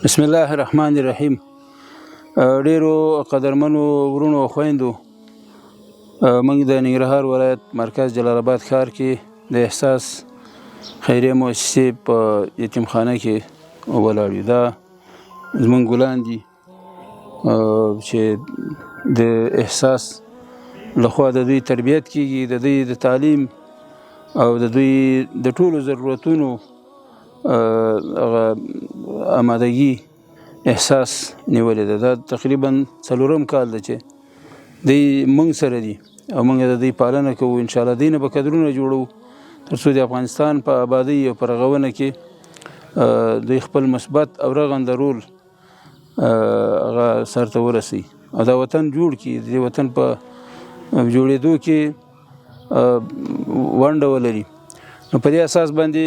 بسم الله الرحمن الرحیم. ډیرو قدرمنو ورونو او خویندو، موږ د ننګرهار ولایت مرکز جلال آباد ښار کې د احساس خیریه مؤسسې په یتیمخانه کې ولاړ یو. دا زموږ ګلان دي چې د احساس لخوا د دوی تربیت کیږي، د دوی د تعلیم او د دوی د ټولو ضرورتونو آمادګي احساس نیولې ده. دا تقریبا 4م کال ده چې دوی موږ سره دي او موږ د دوی پالنه کوو. انشاءالله دوی نه به قدرونه جوړو تر څو د افغانستان په آبادۍ او په رغونه کې دوی خپل مثبت او رغنده رول هغه سرته ورسوي او دا وطن جوړ کړي، د وطن په جوړېدو کې ونډه ولري. نو په دې اساس باندې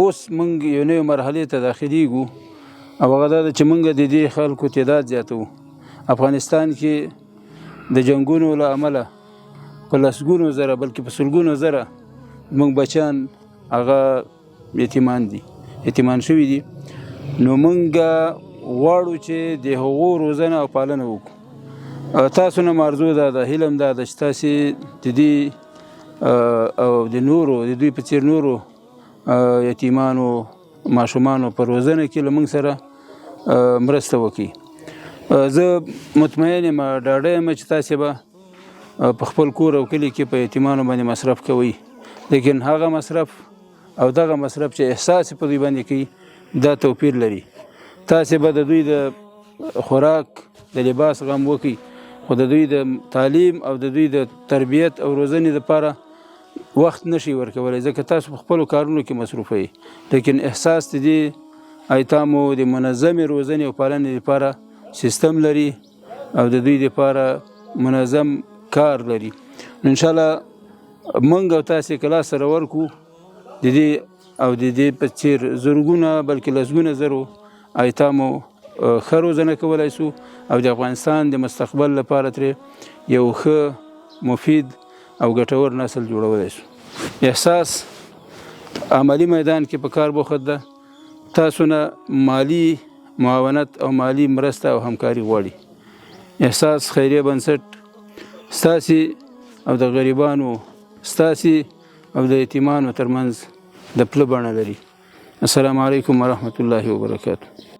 اوس موږ یو نوې مرحلې ته داخلیږو او هغه دا ده چې موږ د دې خلکو تعداد زیاتوو. افغانستان کې د جنګونو له امله په لسګونو زره بلکې په سلګونو زره موږ بچیان هغه یتیمان شوي دي. نو موږ غواړو چې د هغو روزنه او پالنه وکړو. تاسو نه مارزو دا ده، هیله هم دا ده چې تاسې د دې او د نورو د دوی په څېر نورو یتیمانو ماشومانو په روزنه کې له موږ سره مرسته وکړي. زه مطمئن یم، ډاډه یم چې تاسې به په خپل کور او کلي کې په یتیمانو باندې مصرف کوئ، لیکن هغه مصرف او دغه مصرف چې احساس په دوی باندې کوي دا توپیر لري. تاسې به د دوی د خوراک د لباس غم وکړئ، خو د دوی د تعلیم او د دوی د تربیت او روزنې لپاره وخت نشي ورکولی، ځکه تاسو په خپلو کارونو کې مصروفه یې. لیکن احساس د دې ایتامو د منظمې روزنې او پالنې لپاره سیستم لري او د دوی لپاره منظم کار لري. انشاءالله موږ او تاسې که لاس سره ورکړو د دې او د دې په څېر زرګونه بلکې لسګونه زرو ایتامو ښه روزنه کولی سو او د افغانستان د مستقبل لپاره ترې یو ښه مفید او ګټور نسل جوړولی سو. احساس عملی میدان کې په کار بوخت ده. تاسو نه مالی معاونت او مالی مرسته او همکاري غواړي. احساس خیریه بنسټ ستاسې او د غریبانو، ستاسې او د یتیمانو ترمنځ د پله بڼه لري. السلام علیکم ورحمة الله وبرکاته.